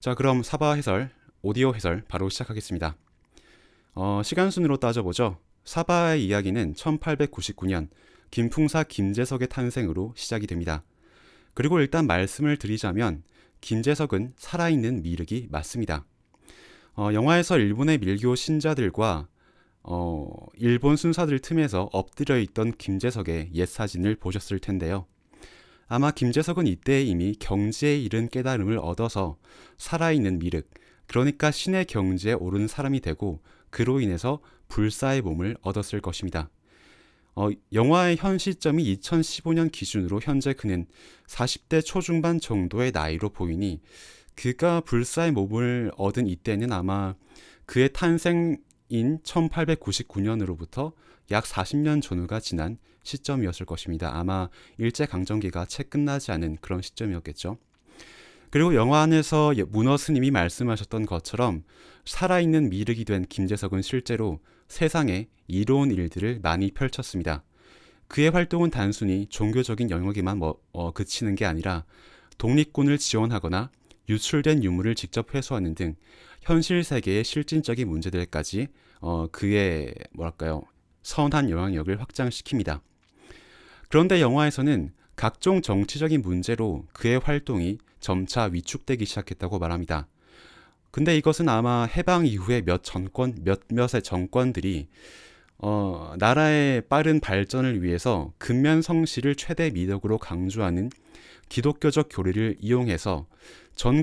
자, 그럼 사바 해설, 오디오 해설 바로 시작하겠습니다. 시간 순으로 따져보죠. 사바의 이야기는 1899년 김풍사 김재석의 탄생으로 시작이 됩니다. 그리고 일단 말씀을 드리자면 김재석은 살아있는 미륵이 맞습니다. 영화에서 일본의 밀교 신자들과 일본 순사들 틈에서 엎드려 있던 김재석의 옛 사진을 보셨을 텐데요. 아마 김재석은 이때 이미 경지에 이른 깨달음을 얻어서 살아있는 미륵, 그러니까 신의 경지에 오른 사람이 되고 그로 인해서 불사의 몸을 얻었을 것입니다. 영화의 현 시점이 2015년 기준으로 현재 그는 40대 초중반 정도의 나이로 보이니 그가 불사의 몸을 얻은 이때는 아마 그의 탄생인 1899년으로부터 약 40년 전후가 지난 시점이었을 것입니다. 아마 일제강점기가 채 끝나지 않은 그런 시점이었겠죠. 그리고 영화 안에서 문어 스님이 말씀하셨던 것처럼 살아있는 미륵이 된 김재석은 실제로 세상에 이로운 일들을 많이 펼쳤습니다. 그의 활동은 단순히 종교적인 영역에만 그치는 게 아니라 독립군을 지원하거나 유출된 유물을 직접 회수하는 등 현실 세계의 실질적인 문제들까지 그의 선한 영향력을 확장시킵니다. 그런데 영화에서는 각종 정치적인 문제로 그의 활동이 점차 위축되기 시작했다고 말합니다. 근데 이것은 아마 해방 이후에 몇몇의 정권들이 나라의 빠른 발전을 위해서 근면성실을 최대 미덕으로 강조하는 기독교적 교리를 이용해서 전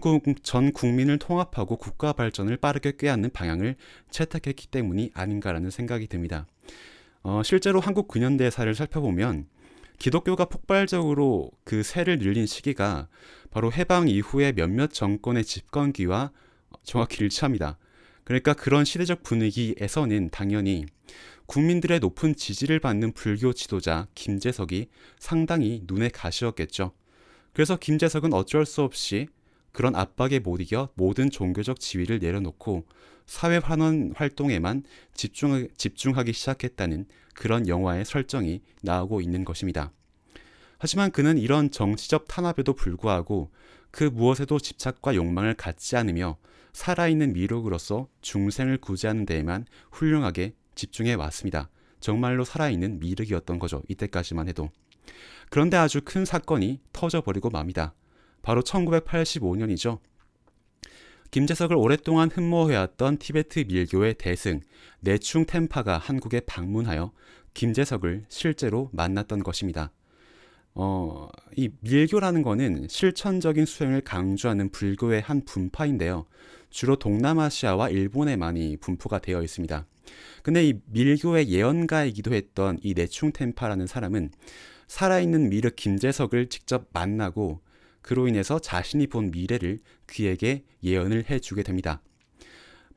국민을 통합하고 국가 발전을 빠르게 꾀하는 방향을 채택했기 때문이 아닌가라는 생각이 듭니다. 실제로 한국 근현대사를 살펴보면 기독교가 폭발적으로 그 세를 늘린 시기가 바로 해방 이후의 몇몇 정권의 집권기와 정확히 일치합니다. 그러니까 그런 시대적 분위기에서는 당연히 국민들의 높은 지지를 받는 불교 지도자 김재석이 상당히 눈에 가시였겠죠. 그래서 김재석은 어쩔 수 없이 그런 압박에 못 이겨 모든 종교적 지위를 내려놓고 사회 환원 활동에만 집중하기 시작했다는 그런 영화의 설정이 나오고 있는 것입니다. 하지만 그는 이런 정치적 탄압에도 불구하고 그 무엇에도 집착과 욕망을 갖지 않으며 살아있는 미륵으로서 중생을 구제하는 데에만 훌륭하게 집중해 왔습니다. 정말로 살아있는 미륵이었던 거죠. 이때까지만 해도. 그런데 아주 큰 사건이 터져버리고 맙니다. 바로 1985년이죠. 김재석을 오랫동안 흠모해왔던 티베트 밀교의 대승 내충 템파가 한국에 방문하여 김재석을 실제로 만났던 것입니다. 이 밀교라는 거는 실천적인 수행을 강조하는 불교의 한 분파인데요. 주로 동남아시아와 일본에 많이 분포가 되어 있습니다. 근데 이 밀교의 예언가이기도 했던 이 내충 템파라는 사람은 살아있는 미륵 김재석을 직접 만나고 그로 인해서 자신이 본 미래를 그에게 예언을 해주게 됩니다.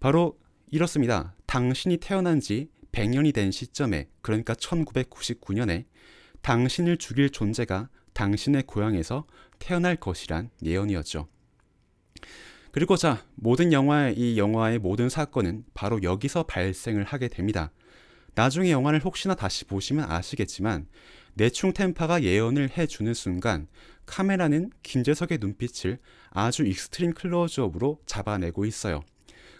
바로 이렇습니다. 당신이 태어난 지 100년이 된 시점에, 그러니까 1999년에 당신을 죽일 존재가 당신의 고향에서 태어날 것이란 예언이었죠. 그리고 이 영화의 모든 사건은 바로 여기서 발생을 하게 됩니다. 나중에 영화를 혹시나 다시 보시면 아시겠지만 내충 템파가 예언을 해주는 순간 카메라는 김재석의 눈빛을 아주 익스트림 클로즈업으로 잡아내고 있어요.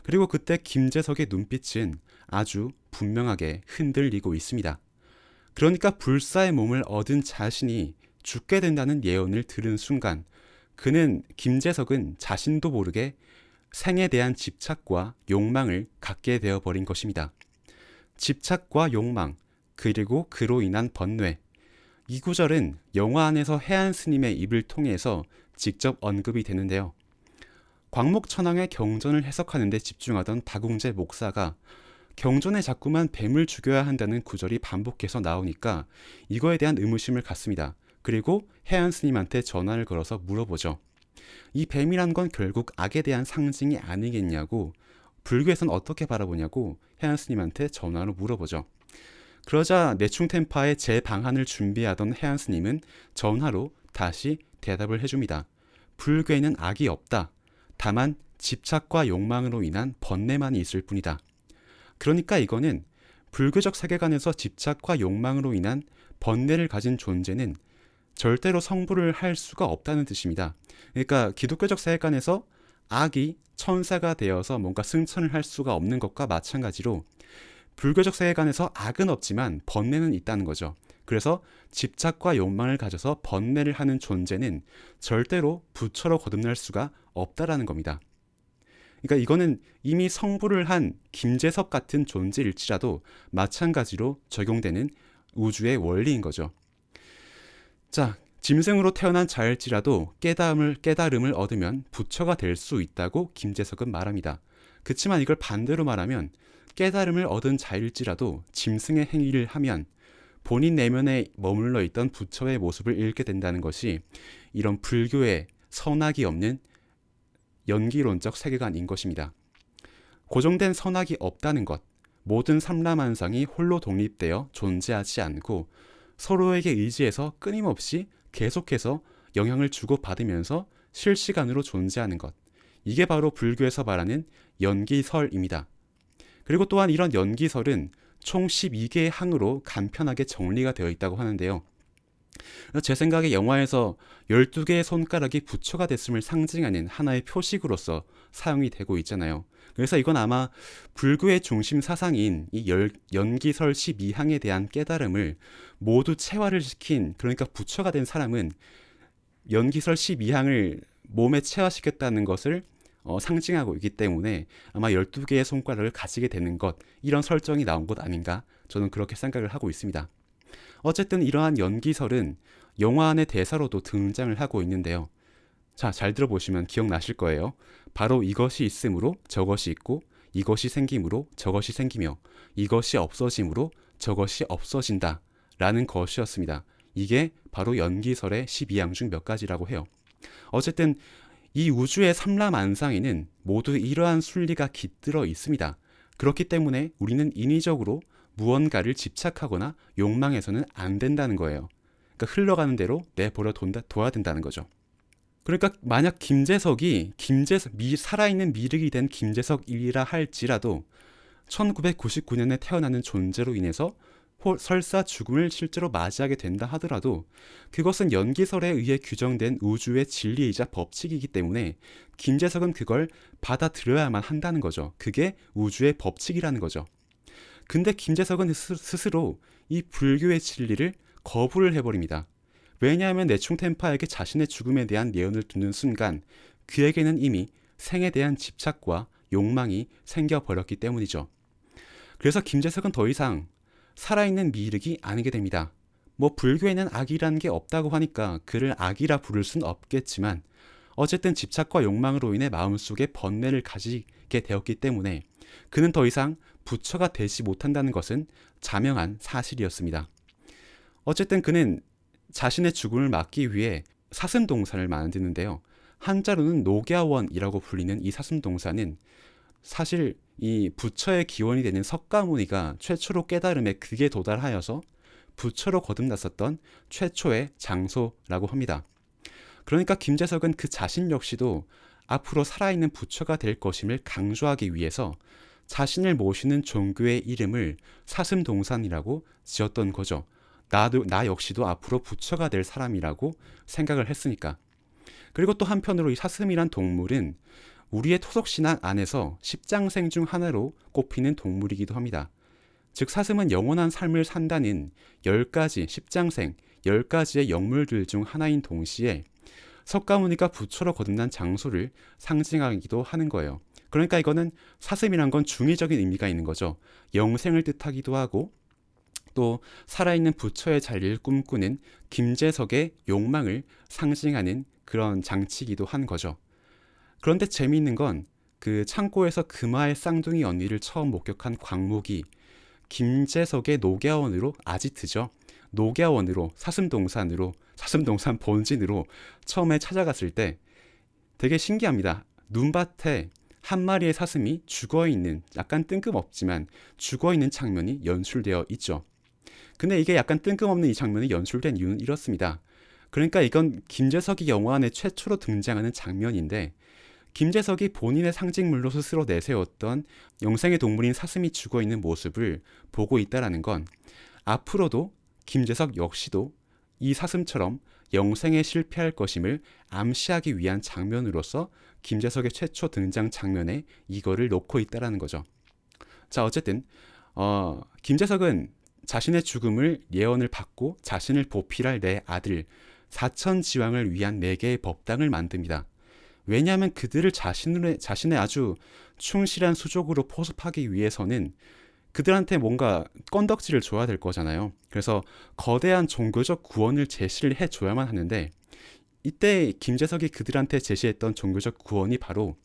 그리고 그때 김재석의 눈빛은 아주 분명하게 흔들리고 있습니다. 그러니까 불사의 몸을 얻은 자신이 죽게 된다는 예언을 들은 순간 김재석은 자신도 모르게 생에 대한 집착과 욕망을 갖게 되어버린 것입니다. 집착과 욕망, 그리고 그로 인한 번뇌. 이 구절은 영화 안에서 해안 스님의 입을 통해서 직접 언급이 되는데요. 광목천왕의 경전을 해석하는 데 집중하던 박웅재 목사가 경전에 자꾸만 뱀을 죽여야 한다는 구절이 반복해서 나오니까 이거에 대한 의무심을 갖습니다. 그리고 해안 스님한테 전화를 걸어서 물어보죠. 이 뱀이란 건 결국 악에 대한 상징이 아니겠냐고, 불교에선 어떻게 바라보냐고 해안 스님한테 전화로 물어보죠. 그러자 내충템파의 재방한을 준비하던 해안 스님은 전화로 다시 대답을 해줍니다. 불교에는 악이 없다. 다만 집착과 욕망으로 인한 번뇌만이 있을 뿐이다. 그러니까 이거는 불교적 세계관에서 집착과 욕망으로 인한 번뇌를 가진 존재는 절대로 성불을 할 수가 없다는 뜻입니다. 그러니까 기독교적 세계관에서 악이 천사가 되어서 뭔가 승천을 할 수가 없는 것과 마찬가지로 불교적 세계관에서 악은 없지만 번뇌는 있다는 거죠. 그래서 집착과 욕망을 가져서 번뇌를 하는 존재는 절대로 부처로 거듭날 수가 없다라는 겁니다. 그러니까 이거는 이미 성불을 한 김재석 같은 존재일지라도 마찬가지로 적용되는 우주의 원리인 거죠. 자, 짐승으로 태어난 자일지라도 깨달음을 얻으면 부처가 될 수 있다고 김재석은 말합니다. 그렇지만 이걸 반대로 말하면 깨달음을 얻은 자일지라도 짐승의 행위를 하면 본인 내면에 머물러 있던 부처의 모습을 잃게 된다는 것이 이런 불교의 선악이 없는 연기론적 세계관인 것입니다. 고정된 선악이 없다는 것, 모든 삼라만상이 홀로 독립되어 존재하지 않고 서로에게 의지해서 끊임없이 계속해서 영향을 주고받으면서 실시간으로 존재하는 것, 이게 바로 불교에서 말하는 연기설입니다. 그리고 또한 이런 연기설은 총 12개의 항으로 간편하게 정리가 되어 있다고 하는데요. 제 생각에 영화에서 12개의 손가락이 부처가 됐음을 상징하는 하나의 표식으로서 사용이 되고 있잖아요. 그래서 이건 아마 불교의 중심 사상인 이 연기설 12항에 대한 깨달음을 모두 체화를 시킨, 그러니까 부처가 된 사람은 연기설 12항을 몸에 체화시켰다는 것을 상징하고 있기 때문에 아마 12개의 손가락을 가지게 되는 것, 이런 설정이 나온 것 아닌가, 저는 그렇게 생각을 하고 있습니다. 어쨌든 이러한 연기설은 영화 안의 대사로도 등장을 하고 있는데요. 자, 잘 들어보시면 기억나실 거예요. 바로 이것이 있으므로 저것이 있고, 이것이 생김으로 저것이 생기며, 이것이 없어짐으로 저것이 없어진다 라는 것이었습니다. 이게 바로 연기설의 12항 중 몇 가지라고 해요. 어쨌든 이 우주의 삼라만상에는 모두 이러한 순리가 깃들어 있습니다. 그렇기 때문에 우리는 인위적으로 무언가를 집착하거나 욕망해서는 안 된다는 거예요. 그러니까 흘러가는 대로 내버려 둬야 된다는 거죠. 그러니까 만약 김재석이 살아있는 미륵이 된 김재석이라 할지라도 1999년에 태어나는 존재로 인해서 설사 죽음을 실제로 맞이하게 된다 하더라도 그것은 연기설에 의해 규정된 우주의 진리이자 법칙이기 때문에 김재석은 그걸 받아들여야만 한다는 거죠. 그게 우주의 법칙이라는 거죠. 근데 김재석은 스스로 이 불교의 진리를 거부를 해버립니다. 왜냐하면 내충텐파에게 자신의 죽음에 대한 예언을 듣는 순간 그에게는 이미 생에 대한 집착과 욕망이 생겨버렸기 때문이죠. 그래서 김재석은 더 이상 살아있는 미륵이 아니게 됩니다. 불교에는 악이라는 게 없다고 하니까 그를 악이라 부를 순 없겠지만 어쨌든 집착과 욕망으로 인해 마음속에 번뇌를 가지게 되었기 때문에 그는 더 이상 부처가 되지 못한다는 것은 자명한 사실이었습니다. 어쨌든 그는 자신의 죽음을 막기 위해 사슴동산을 만드는데요. 한자로는 녹야원이라고 불리는 이 사슴동산은 사실 이 부처의 기원이 되는 석가모니가 최초로 깨달음에 극에 도달하여서 부처로 거듭났었던 최초의 장소라고 합니다. 그러니까 김재석은 그 자신 역시도 앞으로 살아있는 부처가 될 것임을 강조하기 위해서 자신을 모시는 종교의 이름을 사슴동산이라고 지었던 거죠. 나 역시도 앞으로 부처가 될 사람이라고 생각을 했으니까. 그리고 또 한편으로 이 사슴이란 동물은 우리의 토속신앙 안에서 십장생 중 하나로 꼽히는 동물이기도 합니다. 즉 사슴은 영원한 삶을 산다는 10가지 십장생, 10가지의 영물들 중 하나인 동시에 석가모니가 부처로 거듭난 장소를 상징하기도 하는 거예요. 그러니까 이거는 사슴이란 건 중의적인 의미가 있는 거죠. 영생을 뜻하기도 하고 또 살아있는 부처의 자리를 꿈꾸는 김재석의 욕망을 상징하는 그런 장치이기도 한 거죠. 그런데 재미있는 건 그 창고에서 금화의 쌍둥이 언니를 처음 목격한 광목이 김재석의 녹야원으로 아지트죠. 녹야원으로 사슴동산 본진으로 처음에 찾아갔을 때 되게 신기합니다. 눈밭에 한 마리의 사슴이 죽어있는, 약간 뜬금없지만 죽어있는 장면이 연출되어 있죠. 근데 이게 약간 뜬금없는 이 장면이 연출된 이유는 이렇습니다. 그러니까 이건 김재석이 영화 안에 최초로 등장하는 장면인데 김재석이 본인의 상징물로 스스로 내세웠던 영생의 동물인 사슴이 죽어있는 모습을 보고 있다는 건 앞으로도 김재석 역시도 이 사슴처럼 영생에 실패할 것임을 암시하기 위한 장면으로서 김재석의 최초 등장 장면에 이거를 놓고 있다라는 거죠. 자, 어쨌든 김재석은 자신의 죽음을 예언을 받고 자신을 보필할 네 아들 사천지왕을 위한 4개의 법당을 만듭니다. 왜냐하면 그들을 자신의 아주 충실한 수족으로 포섭하기 위해서는 그들한테 뭔가 건덕지를 줘야 될 거잖아요. 그래서 거대한 종교적 구원을 제시를 해줘야만 하는데, 이때 김재석이 그들한테 제시했던 종교적 구원이 바로,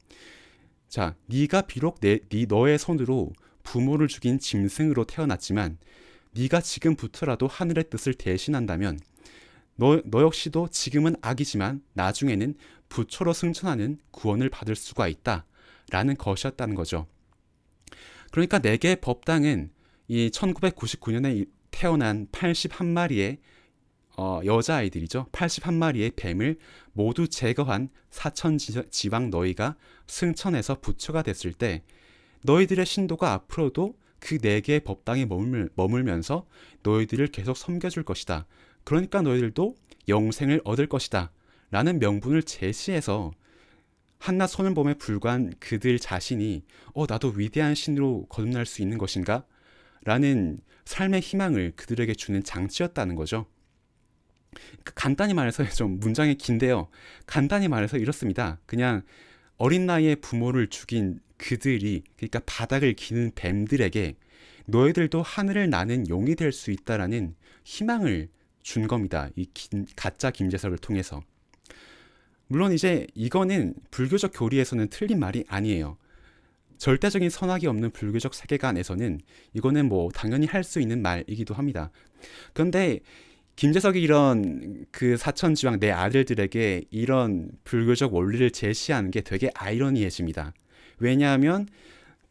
자, 네가 비록 너의 손으로 부모를 죽인 짐승으로 태어났지만 네가 지금부터라도 하늘의 뜻을 대신한다면 너 역시도 지금은 악이지만 나중에는 부처로 승천하는 구원을 받을 수가 있다 라는 것이었다는 거죠. 그러니까 4개의 법당은 이 1999년에 태어난 81마리의 여자아이들이죠. 81마리의 뱀을 모두 제거한 사천지왕 너희가 승천해서 부처가 됐을 때 너희들의 신도가 앞으로도 그 4개의 법당에 머물면서 너희들을 계속 섬겨줄 것이다. 그러니까 너희들도 영생을 얻을 것이다 라는 명분을 제시해서 한낱 소년범에 불과한 그들 자신이 나도 위대한 신으로 거듭날 수 있는 것인가? 라는 삶의 희망을 그들에게 주는 장치였다는 거죠. 간단히 말해서 좀 문장이 긴데요. 간단히 말해서 이렇습니다. 그냥 어린 나이에 부모를 죽인 그들이, 그러니까 바닥을 기는 뱀들에게 너희들도 하늘을 나는 용이 될 수 있다라는 희망을 준 겁니다. 이 가짜 김재석을 통해서. 물론 이제 이거는 불교적 교리에서는 틀린 말이 아니에요. 절대적인 선악이 없는 불교적 세계관에서는 이거는 뭐 당연히 할 수 있는 말이기도 합니다. 그런데 김재석이 이런 그 사천지왕 내 아들들에게 이런 불교적 원리를 제시하는 게 되게 아이러니해집니다. 왜냐하면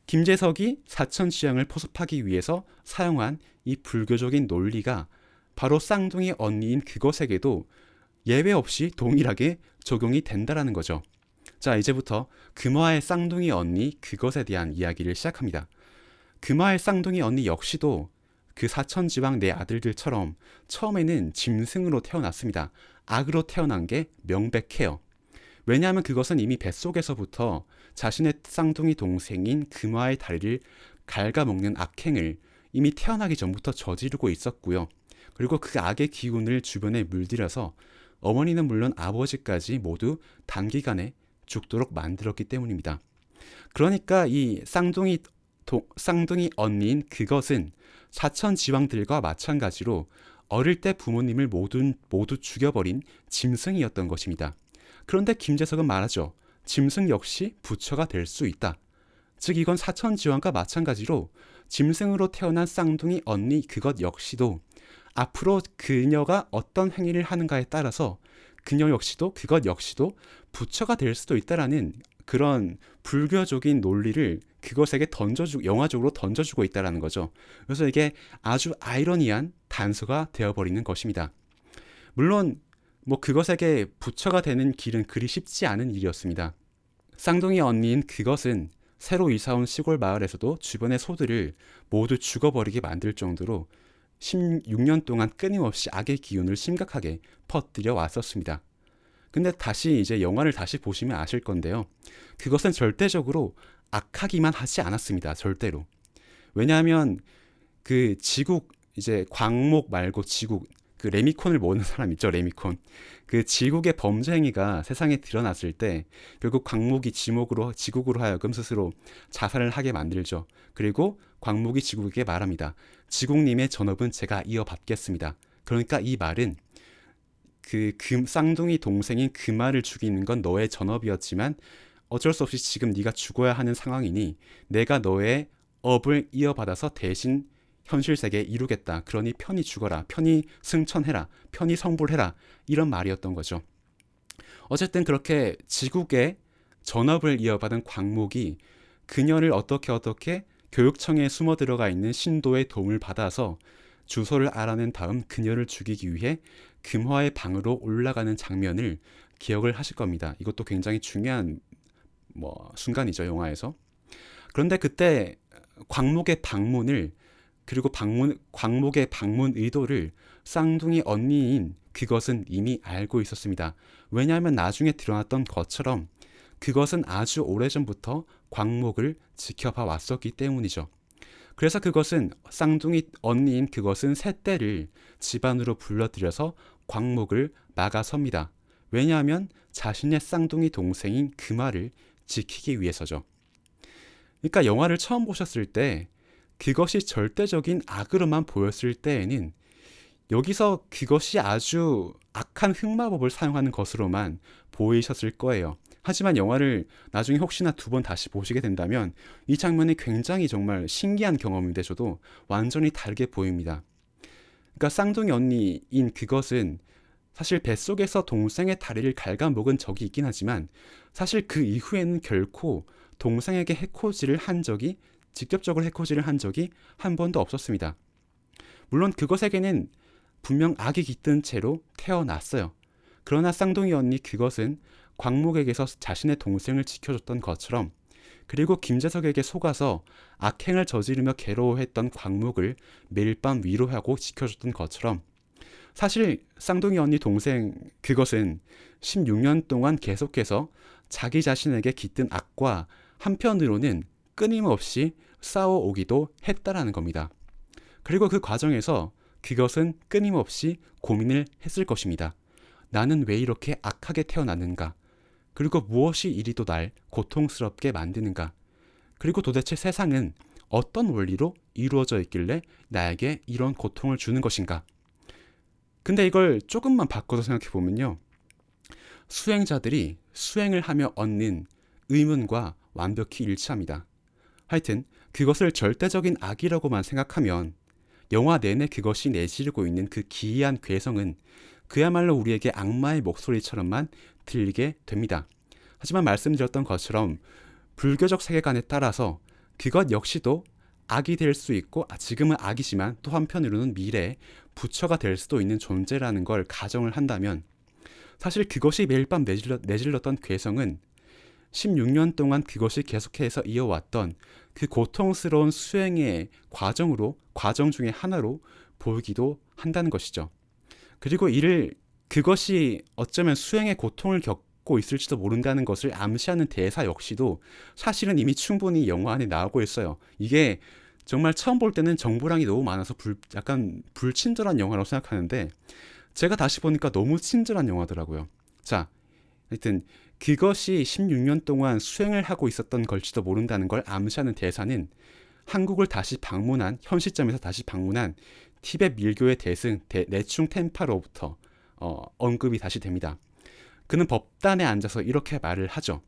김재석이 사천지왕을 포섭하기 위해서 사용한 이 불교적인 논리가 바로 쌍둥이 언니인 그것에게도 예외 없이 동일하게 적용이 된다라는 거죠. 자, 이제부터 금화의 쌍둥이 언니 그것에 대한 이야기를 시작합니다. 금화의 쌍둥이 언니 역시도 그 사천지왕 네 아들들처럼 처음에는 짐승으로 태어났습니다. 악으로 태어난 게 명백해요. 왜냐하면 그것은 이미 뱃속에서부터 자신의 쌍둥이 동생인 금화의 다리를 갉아먹는 악행을 이미 태어나기 전부터 저지르고 있었고요. 그리고 그 악의 기운을 주변에 물들여서 어머니는 물론 아버지까지 모두 단기간에 죽도록 만들었기 때문입니다. 그러니까 이 쌍둥이 언니인 그것은 사천지왕들과 마찬가지로 어릴 때 부모님을 모두 죽여버린 짐승이었던 것입니다. 그런데 김재석은 말하죠. 짐승 역시 부처가 될 수 있다. 즉 이건 사천지왕과 마찬가지로 짐승으로 태어난 쌍둥이 언니 그것 역시도 앞으로 그녀가 어떤 행위를 하는가에 따라서 그것 역시도 부처가 될 수도 있다라는 그런 불교적인 논리를 그것에게 영화적으로 던져주고 있다라는 거죠. 그래서 이게 아주 아이러니한 단서가 되어버리는 것입니다. 물론 뭐 그것에게 부처가 되는 길은 그리 쉽지 않은 일이었습니다. 쌍둥이 언니인 그것은 새로 이사온 시골 마을에서도 주변의 소들을 모두 죽어버리게 만들 정도로 16년 동안 끊임없이 악의 기운을 심각하게 퍼뜨려 왔었습니다. 근데 다시 이제 영화를 다시 보시면 아실 건데요. 그것은 절대적으로 악하기만 하지 않았습니다. 절대로. 왜냐하면 그 지국, 이제 광목 말고 지국, 그 레미콘을 모으는 사람 있죠. 레미콘. 그 지국의 범죄 행위가 세상에 드러났을 때 결국 광목이 지국으로 하여금 스스로 자살을 하게 만들죠. 그리고 광목이 지국에게 말합니다. 지국님의 전업은 제가 이어받겠습니다. 그러니까 이 말은 그 쌍둥이 동생인 금화를 죽이는 건 너의 전업이었지만 어쩔 수 없이 지금 네가 죽어야 하는 상황이니 내가 너의 업을 이어받아서 대신 현실 세계에 이루겠다. 그러니 편히 죽어라. 편히 승천해라. 편히 성불해라. 이런 말이었던 거죠. 어쨌든 그렇게 지국의 전업을 이어받은 광목이 그녀를 어떻게 교육청에 숨어 들어가 있는 신도의 도움을 받아서 주소를 알아낸 다음 그녀를 죽이기 위해 금화의 방으로 올라가는 장면을 기억을 하실 겁니다. 이것도 굉장히 중요한 순간이죠, 영화에서. 그런데 그때 광목의 방문을 그리고 광목의 방문 의도를 쌍둥이 언니인 그것은 이미 알고 있었습니다. 왜냐하면 나중에 드러났던 것처럼 그것은 아주 오래전부터 광목을 지켜봐 왔었기 때문이죠. 그래서 그것은 쌍둥이 언니인 그것은 새 떼를 집 안으로 불러들여서 광목을 막아섭니다. 왜냐하면 자신의 쌍둥이 동생인 금화를 지키기 위해서죠. 그러니까 영화를 처음 보셨을 때 그것이 절대적인 악으로만 보였을 때에는 여기서 그것이 아주 악한 흑마법을 사용하는 것으로만 보이셨을 거예요. 하지만 영화를 나중에 혹시나 2번 다시 보시게 된다면 이 장면이 굉장히 정말 신기한 경험인데 저도 완전히 다르게 보입니다. 그러니까 쌍둥이 언니인 그것은 사실 뱃속에서 동생의 다리를 갉아먹은 적이 있긴 하지만 사실 그 이후에는 결코 동생에게 직접적으로 해코지를 한 적이 한 번도 없었습니다. 물론 그것에게는 분명 악이 깃든 채로 태어났어요. 그러나 쌍둥이 언니 그것은 광목에게서 자신의 동생을 지켜줬던 것처럼, 그리고 김재석에게 속아서 악행을 저지르며 괴로워했던 광목을 매일 밤 위로하고 지켜줬던 것처럼, 사실 쌍둥이 언니 동생 그것은 16년 동안 계속해서 자기 자신에게 깃든 악과 한편으로는 끊임없이 싸워오기도 했다라는 겁니다. 그리고 그 과정에서 그것은 끊임없이 고민을 했을 것입니다. 나는 왜 이렇게 악하게 태어났는가? 그리고 무엇이 이리도 날 고통스럽게 만드는가? 그리고 도대체 세상은 어떤 원리로 이루어져 있길래 나에게 이런 고통을 주는 것인가? 근데 이걸 조금만 바꿔서 생각해보면요. 수행자들이 수행을 하며 얻는 의문과 완벽히 일치합니다. 하여튼 그것을 절대적인 악이라고만 생각하면 영화 내내 그것이 내지르고 있는 그 기이한 괴성은 그야말로 우리에게 악마의 목소리처럼만 들리게 됩니다. 하지만 말씀드렸던 것처럼 불교적 세계관에 따라서 그것 역시도 악이 될 수 있고 지금은 악이지만 또 한편으로는 미래에 부처가 될 수도 있는 존재라는 걸 가정을 한다면 사실 그것이 매일 밤 내질렀던 괴성은 16년 동안 그것이 계속해서 이어왔던 그 고통스러운 수행의 과정 중에 하나로 보이기도 한다는 것이죠. 그리고 그것이 어쩌면 수행의 고통을 겪고 있을지도 모른다는 것을 암시하는 대사 역시도 사실은 이미 충분히 영화 안에 나오고 있어요. 이게 정말 처음 볼 때는 정보량이 너무 많아서 약간 불친절한 영화라고 생각하는데 제가 다시 보니까 너무 친절한 영화더라고요. 자, 하여튼 그것이 16년 동안 수행을 하고 있었던 걸지도 모른다는 걸 암시하는 대사는 현 시점에서 다시 방문한 티베트 밀교의 대승 내충 템파로부터 언급이 다시 됩니다. 그는 법단에 앉아서 이렇게 말을 하죠.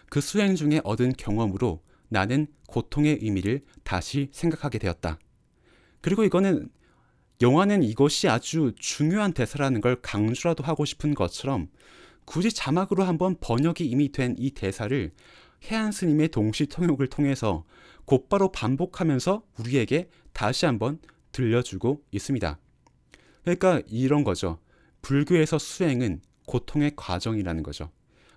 그 수행 중에 얻은 경험으로 나는 고통의 의미를 다시 생각하게 되었다. 그리고 영화는 이것이 아주 중요한 대사라는 걸 강조라도 하고 싶은 것처럼 굳이 자막으로 한번 번역이 이미 된 이 대사를 해안 스님의 동시 통역을 통해서 곧바로 반복하면서 우리에게 다시 한번 들려주고 있습니다. 그러니까 이런 거죠. 불교에서 수행은 고통의 과정이라는 거죠.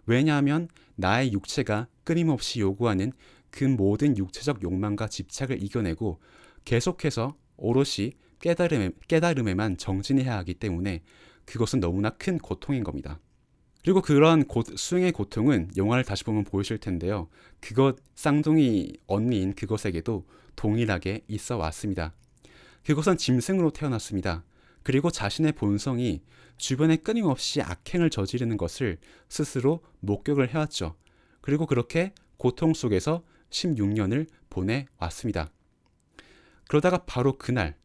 왜냐하면 나의 육체가 끊임없이 요구하는 그 모든 육체적 욕망과 집착을 이겨내고 계속해서 오롯이 깨달음에만 정진해야 하기 때문에 그것은 너무나 큰 고통인 겁니다. 그리고 그러한 수행의 고통은 영화를 다시 보면 보이실 텐데요. 쌍둥이 언니인 그것에게도 동일하게 있어 왔습니다. 그것은 짐승으로 태어났습니다. 그리고 자신의 본성이 주변에 끊임없이 악행을 저지르는 것을 스스로 목격을 해왔죠. 그리고 그렇게 고통 속에서 16년을 보내왔습니다. 그러다가 바로 그날,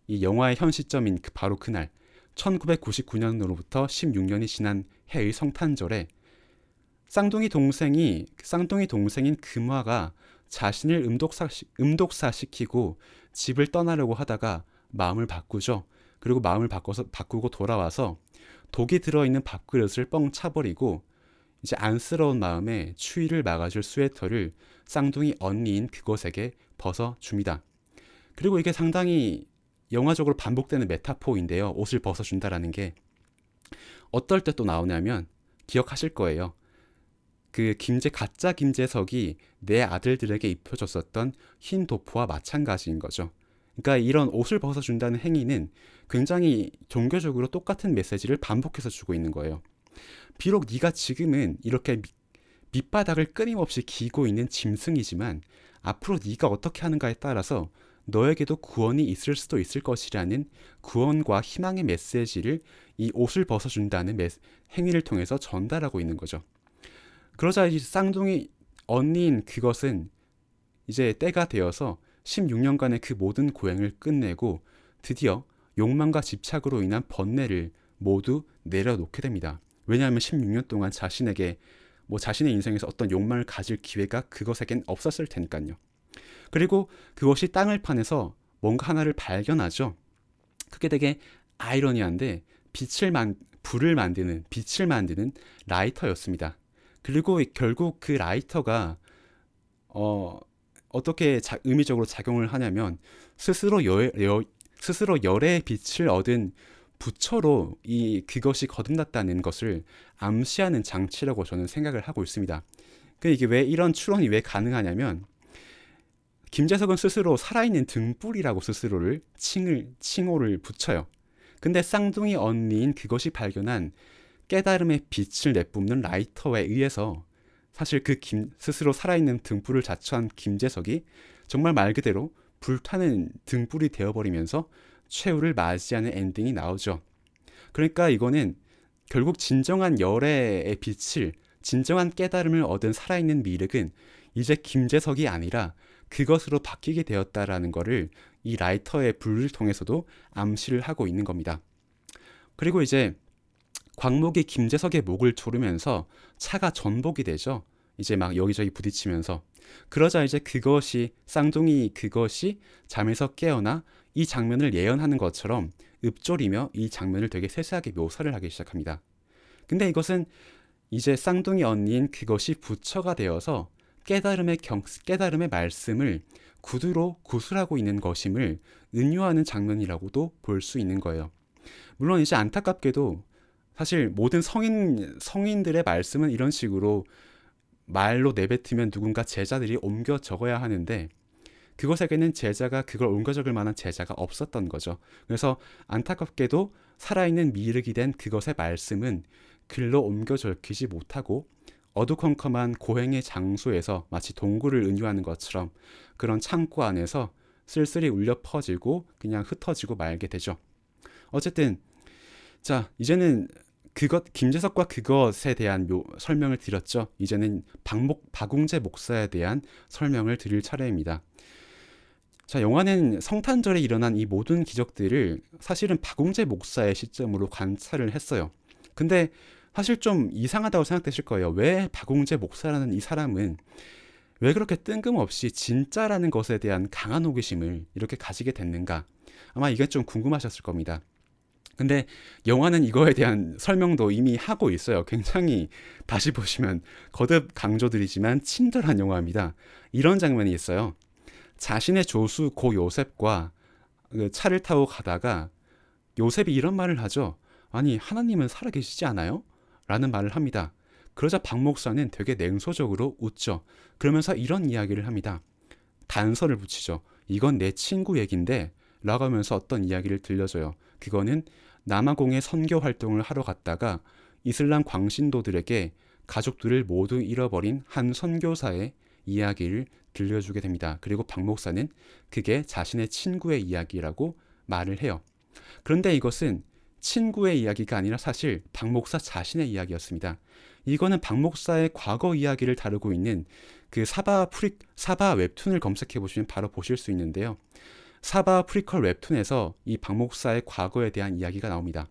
이 영화의 현 시점인 바로 그날, 1999년으로부터 16년이 지난 해의 성탄절에 쌍둥이 동생인 금화가 자신을 음독사시키고 집을 떠나려고 하다가 마음을 바꾸죠. 그리고 마음을 바꾸고 돌아와서 독이 들어있는 밥그릇을 뻥 차버리고 이제 안쓰러운 마음에 추위를 막아줄 스웨터를 쌍둥이 언니인 그것에게 벗어줍니다. 그리고 이게 상당히 영화적으로 반복되는 메타포인데요. 옷을 벗어준다라는 게 어떨 때 또 나오냐면 기억하실 거예요. 가짜 김재석이 내 아들들에게 입혀줬었던 흰 도포와 마찬가지인 거죠. 그러니까 이런 옷을 벗어준다는 행위는 굉장히 종교적으로 똑같은 메시지를 반복해서 주고 있는 거예요. 비록 네가 지금은 이렇게 밑바닥을 끊임없이 기고 있는 짐승이지만 앞으로 네가 어떻게 하는가에 따라서 너에게도 구원이 있을 수도 있을 것이라는 구원과 희망의 메시지를 이 옷을 벗어준다는 행위를 통해서 전달하고 있는 거죠. 그러자 이 쌍둥이 언니인 그것은 이제 때가 되어서 16년간의 그 모든 고행을 끝내고 드디어 욕망과 집착으로 인한 번뇌를 모두 내려놓게 됩니다. 왜냐하면 16년 동안 자신에게 자신의 인생에서 어떤 욕망을 가질 기회가 그것에겐 없었을 테니까요. 그리고 그것이 땅을 파내서 뭔가 하나를 발견하죠. 그게 되게 아이러니한데 빛을 만드는 라이터였습니다. 그리고 결국 그 라이터가 어떻게 의미적으로 작용을 하냐면 스스로 열의 빛을 얻은 부처로 그것이 거듭났다는 것을 암시하는 장치라고 저는 생각을 하고 있습니다. 이게 이런 추론이 왜 가능하냐면 김재석은 스스로 살아있는 등불이라고 스스로를 칭호를 붙여요. 근데 쌍둥이 언니인 그것이 발견한 깨달음의 빛을 내뿜는 라이터에 의해서 사실 스스로 살아있는 등불을 자처한 김재석이 정말 말 그대로 불타는 등불이 되어버리면서 최후를 맞이하는 엔딩이 나오죠. 그러니까 이거는 결국 진정한 열애의 빛을, 진정한 깨달음을 얻은 살아있는 미륵은 이제 김재석이 아니라 그것으로 바뀌게 되었다라는 것을 이 라이터의 불을 통해서도 암시를 하고 있는 겁니다. 그리고 이제 광목이 김재석의 목을 조르면서 차가 전복이 되죠. 이제 막 여기저기 부딪히면서. 그러자 이제 쌍둥이 그것이 잠에서 깨어나 이 장면을 예언하는 것처럼 읊조리며 이 장면을 되게 세세하게 묘사를 하기 시작합니다. 근데 이것은 이제 쌍둥이 언니인 그것이 부처가 되어서 깨달음의 말씀을 구두로 구술하고 있는 것임을 은유하는 장면이라고도 볼 수 있는 거예요. 물론 이제 안타깝게도 사실 모든 성인들의 말씀은 이런 식으로 말로 내뱉으면 누군가 제자들이 옮겨 적어야 하는데 그것에게는 그걸 옮겨 적을 만한 제자가 없었던 거죠. 그래서 안타깝게도 살아있는 미륵이 된 그것의 말씀은 글로 옮겨 적히지 못하고 어두컴컴한 고행의 장소에서 마치 동굴을 은유하는 것처럼 그런 창고 안에서 쓸쓸히 울려 퍼지고 그냥 흩어지고 말게 되죠. 어쨌든 자, 이제는 김재석과 그것에 대한 설명을 드렸죠. 이제는 박웅재 목사에 대한 설명을 드릴 차례입니다. 자, 영화는 성탄절에 일어난 이 모든 기적들을 사실은 박웅재 목사의 시점으로 관찰을 했어요. 근데 사실 좀 이상하다고 생각되실 거예요. 왜 박웅재 목사라는 이 사람은 왜 그렇게 뜬금없이 진짜라는 것에 대한 강한 호기심을 이렇게 가지게 됐는가? 아마 이게 좀 궁금하셨을 겁니다. 근데 영화는 이거에 대한 설명도 이미 하고 있어요. 굉장히 다시 보시면 거듭 강조드리지만 친절한 영화입니다. 이런 장면이 있어요. 자신의 조수 고 요셉과 차를 타고 가다가 요셉이 이런 말을 하죠. 아니, 하나님은 살아계시지 않아요? 라는 말을 합니다. 그러자 박 목사는 되게 냉소적으로 웃죠. 그러면서 이런 이야기를 합니다. 단서를 붙이죠. 이건 내 친구 얘긴데 라고 하면서 어떤 이야기를 들려줘요. 그거는 남아공에 선교 활동을 하러 갔다가 이슬람 광신도들에게 가족들을 모두 잃어버린 한 선교사의 이야기를 들려주게 됩니다. 그리고 박 목사는 그게 자신의 친구의 이야기라고 말을 해요. 그런데 이것은 친구의 이야기가 아니라 사실 박 목사 자신의 이야기였습니다. 이거는 박 목사의 과거 이야기를 다루고 있는 그 사바 웹툰을 검색해 보시면 바로 보실 수 있는데요. 사바 프리퀄 웹툰에서 이 박 목사의 과거에 대한 이야기가 나옵니다.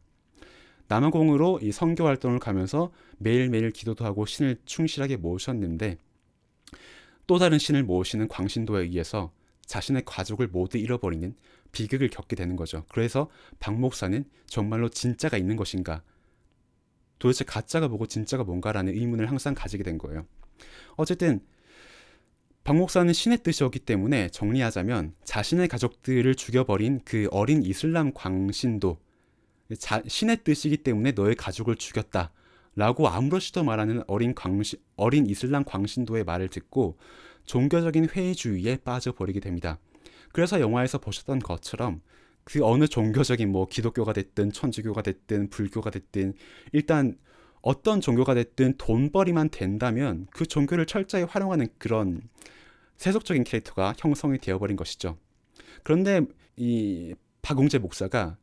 남아공으로 이 선교 활동을 가면서 매일매일 기도도 하고 신을 충실하게 모셨는데 또 다른 신을 모시는 광신도에 의해서 자신의 가족을 모두 잃어버리는 비극을 겪게 되는 거죠. 그래서 박 목사는 정말로 진짜가 있는 것인가? 도대체 가짜가 뭐고 진짜가 뭔가라는 의문을 항상 가지게 된 거예요. 어쨌든 박 목사는 신의 뜻이었기 때문에 정리하자면 자신의 가족들을 죽여버린 그 어린 이슬람 광신도, 신의 뜻이기 때문에 너의 가족을 죽였다 라고 아무렇지도 말하는 어린 이슬람 광신도의 말을 듣고 종교적인 회의주의에 빠져버리게 됩니다. 그래서 영화에서 보셨던 것처럼 그 어느 종교적인 뭐 기독교가 됐든 천주교가 됐든 불교가 됐든 일단 어떤 종교가 됐든 돈벌이만 된다면 그 종교를 철저히 활용하는 그런 세속적인 캐릭터가 형성이 되어버린 것이죠. 그런데 이 박웅재 목사가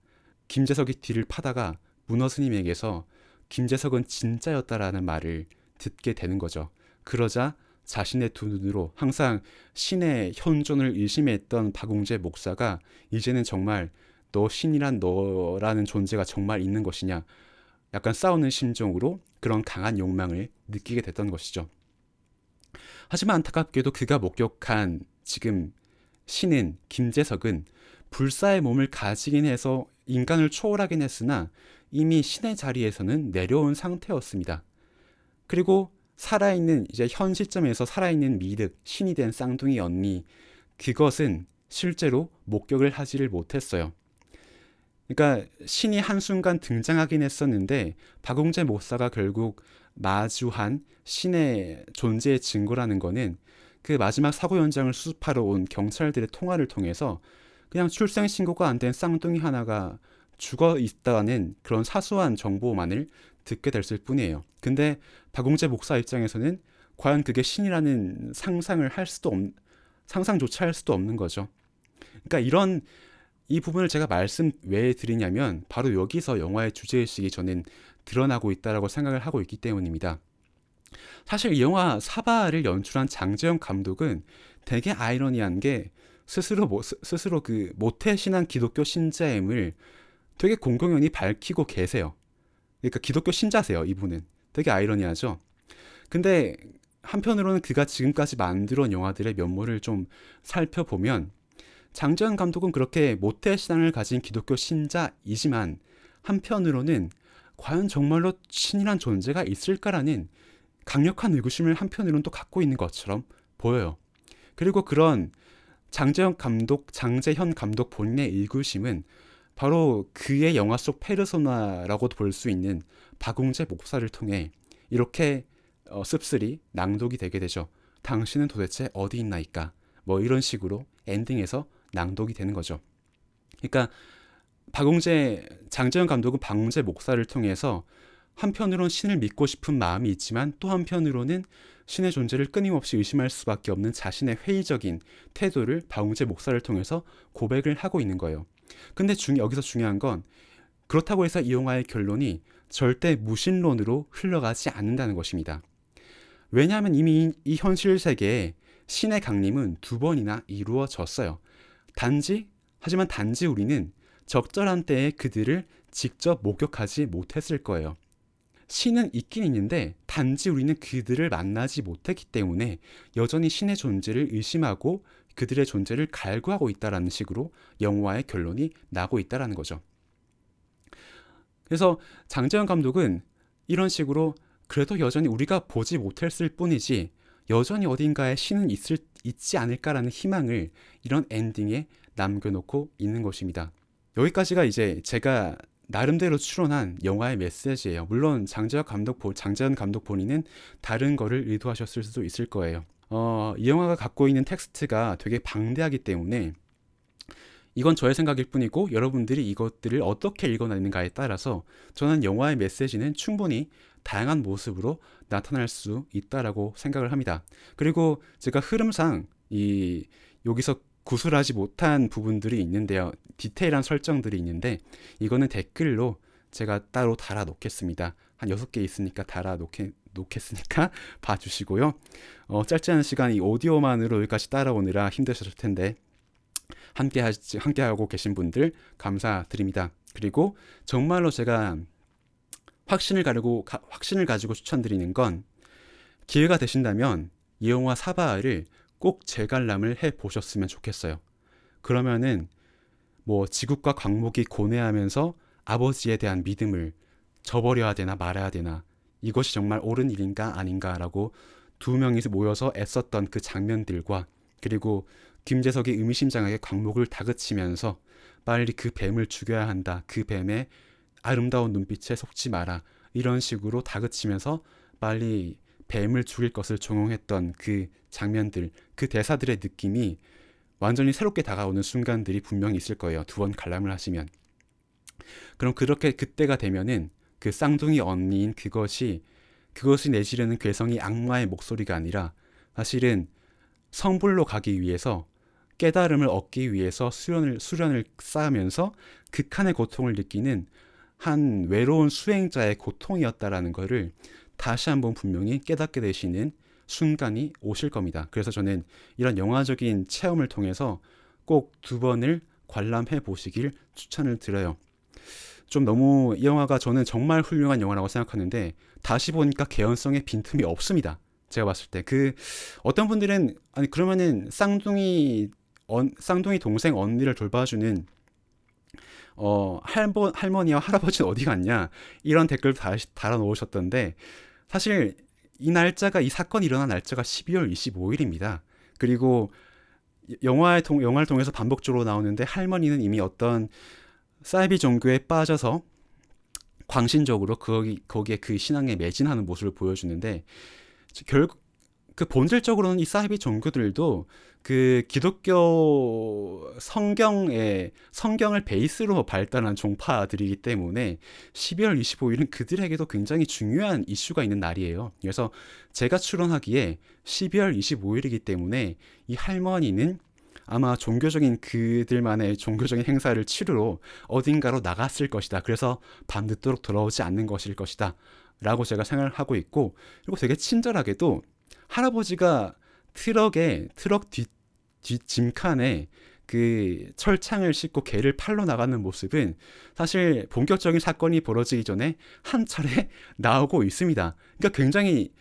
김재석의 뒤를 파다가 문어 스님에게서 김재석은 진짜였다라는 말을 듣게 되는 거죠. 그러자 자신의 두 눈으로 항상 신의 현존을 의심했던 박웅재 목사가 이제는 정말 너 신이란 너라는 존재가 정말 있는 것이냐, 약간 싸우는 심정으로 그런 강한 욕망을 느끼게 됐던 것이죠. 하지만 안타깝게도 그가 목격한 지금 신인 김재석은 불사의 몸을 가지긴 해서 인간을 초월하긴 했으나 이미 신의 자리에서는 내려온 상태였습니다. 그리고 살아있는 이제 현 시점에서 살아있는 미륵 신이 된 쌍둥이 언니, 그것은 실제로 목격을 하지를 못했어요. 그러니까 신이 한순간 등장하긴 했었는데 박웅재 목사가 결국 마주한 신의 존재의 증거라는 거는 그 마지막 사고 현장을 수습하러 온 경찰들의 통화를 통해서 그냥 출생 신고가 안 된 쌍둥이 하나가 죽어 있다는 그런 사소한 정보만을 듣게 됐을 뿐이에요. 근데 박웅재 목사 입장에서는 과연 그게 신이라는 상상조차 할 수도 없는 거죠. 그러니까 이 부분을 제가 말씀 왜 드리냐면 바로 여기서 영화의 주제의식이 저는 드러나고 있다라고 생각을 하고 있기 때문입니다. 사실 이 영화 사바를 연출한 장재영 감독은 되게 아이러니한 게 스스로 그 모태신앙 기독교 신자임을 되게 공공연히 밝히고 계세요. 그러니까 기독교 신자세요, 이분은. 되게 아이러니하죠. 근데 한편으로는 그가 지금까지 만들어온 영화들의 면모를 좀 살펴보면 장재현 감독은 그렇게 모태신앙을 가진 기독교 신자이지만 한편으로는 과연 정말로 신이란 존재가 있을까라는 강력한 의구심을 한편으로는 또 갖고 있는 것처럼 보여요. 그리고 그런 장재현 감독 본인의 의구심은 바로 그의 영화 속 페르소나라고도 볼 수 있는 박웅재 목사를 통해 이렇게 씁쓸히 낭독이 되게 되죠. 당신은 도대체 어디 있나이까? 뭐 이런 식으로 엔딩에서 낭독이 되는 거죠. 그러니까 장재현 감독은 박웅재 목사를 통해서 한편으로는 신을 믿고 싶은 마음이 있지만 또 한편으로는 신의 존재를 끊임없이 의심할 수밖에 없는 자신의 회의적인 태도를 박웅재 목사를 통해서 고백을 하고 있는 거예요. 근데 여기서 중요한 건 그렇다고 해서 이 영화의 결론이 절대 무신론으로 흘러가지 않는다는 것입니다. 왜냐하면 이미 이 현실 세계에 신의 강림은 2번이나 이루어졌어요. 하지만 단지 우리는 적절한 때에 그들을 직접 목격하지 못했을 거예요. 신은 있긴 있는데 단지 우리는 그들을 만나지 못했기 때문에 여전히 신의 존재를 의심하고 그들의 존재를 갈구하고 있다라는 식으로 영화의 결론이 나고 있다라는 거죠. 그래서 장재현 감독은 이런 식으로 그래도 여전히 우리가 보지 못했을 뿐이지 여전히 어딘가에 신은 있지 않을까라는 희망을 이런 엔딩에 남겨놓고 있는 것입니다. 여기까지가 이제 제가 나름대로 추론한 영화의 메시지예요. 물론 장재현 감독 본인은 다른 거를 의도하셨을 수도 있을 거예요. 이 영화가 갖고 있는 텍스트가 되게 방대하기 때문에 이건 저의 생각일 뿐이고 여러분들이 이것들을 어떻게 읽어내는가에 따라서 저는 영화의 메시지는 충분히 다양한 모습으로 나타날 수 있다라고 생각을 합니다. 그리고 제가 흐름상 여기서 구술하지 못한 부분들이 있는데요. 디테일한 설정들이 있는데 이거는 댓글로 제가 따로 달아 놓겠습니다. 한 6개 있으니까 달아 놓겠으니까 봐주시고요. 짧지 않은 시간 이 오디오만으로 여기까지 따라오느라 힘드셨을 텐데 함께하고 계신 분들 감사드립니다. 그리고 정말로 제가 확신을 가지고 추천드리는 건 기회가 되신다면 이 영화 사바를 꼭 재관람을 해보셨으면 좋겠어요. 그러면은 뭐 지국과 광목이 고뇌하면서 아버지에 대한 믿음을 저버려야 되나 말아야 되나, 이것이 정말 옳은 일인가 아닌가라고 두 명이서 모여서 애썼던 그 장면들과, 그리고 김재석이 의미심장하게 광목을 다그치면서 빨리 그 뱀을 죽여야 한다, 그 뱀의 아름다운 눈빛에 속지 마라, 이런 식으로 다그치면서 빨리 뱀을 죽일 것을 종용했던 그 장면들, 그 대사들의 느낌이 완전히 새롭게 다가오는 순간들이 분명히 있을 거예요. 2번 관람을 하시면. 그럼 그렇게 그때가 되면은 그 쌍둥이 언니인 그것이 내지르는 괴성이 악마의 목소리가 아니라 사실은 성불로 가기 위해서 깨달음을 얻기 위해서 수련을 쌓으면서 극한의 고통을 느끼는 한 외로운 수행자의 고통이었다라는 것을 다시 한번 분명히 깨닫게 되시는 순간이 오실 겁니다. 그래서 저는 이런 영화적인 체험을 통해서 꼭 2번을 관람해 보시길 추천을 드려요. 좀 너무 이 영화가 저는 정말 훌륭한 영화라고 생각하는데 다시 보니까 개연성에 빈틈이 없습니다. 제가 봤을 때 어떤 분들은 아니 그러면은 쌍둥이 동생 언니를 돌봐주는 할머니와 할아버지는 어디 갔냐 이런 댓글 다시 달아놓으셨던데 사실 이 사건이 일어난 날짜가 12월 25일입니다. 그리고 영화를 통해서 반복적으로 나오는데 할머니는 이미 어떤 사이비 종교에 빠져서 광신적으로 거기에 그 신앙에 매진하는 모습을 보여주는데 결국 그 본질적으로는 이 사이비 종교들도 그 기독교 성경을 베이스로 발달한 종파들이기 때문에 12월 25일은 그들에게도 굉장히 중요한 이슈가 있는 날이에요. 그래서 제가 추론하기에 12월 25일이기 때문에 이 할머니는 아마 그들만의 종교적인 행사를 치르러 어딘가로 나갔을 것이다. 그래서 밤늦도록 돌아오지 않는 것일 것이다. 라고 제가 생각을 하고 있고, 그리고 되게 친절하게도 할아버지가 트럭 뒷짐칸에 그 철창을 싣고 개를 팔러 나가는 모습은 사실 본격적인 사건이 벌어지기 전에 한 차례 나오고 있습니다. 그러니까 굉장히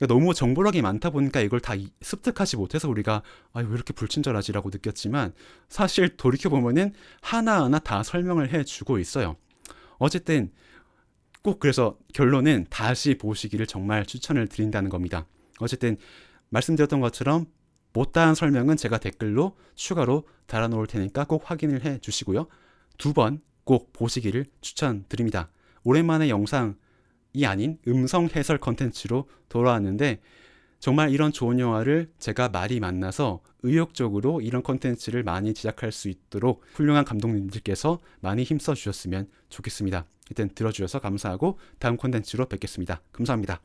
너무 정보량이 많다 보니까 이걸 다 습득하지 못해서 우리가 왜 이렇게 불친절하지라고 느꼈지만 사실 돌이켜보면은 하나하나 다 설명을 해주고 있어요. 어쨌든 꼭 그래서 결론은 다시 보시기를 정말 추천을 드린다는 겁니다. 어쨌든 말씀드렸던 것처럼 못다한 설명은 제가 댓글로 추가로 달아놓을 테니까 꼭 확인을 해 주시고요. 2번 꼭 보시기를 추천드립니다. 오랜만에 영상이 아닌 음성 해설 컨텐츠로 돌아왔는데 정말 이런 좋은 영화를 제가 많이 만나서 의욕적으로 이런 컨텐츠를 많이 제작할 수 있도록 훌륭한 감독님들께서 많이 힘써 주셨으면 좋겠습니다. 일단 들어주셔서 감사하고 다음 컨텐츠로 뵙겠습니다. 감사합니다.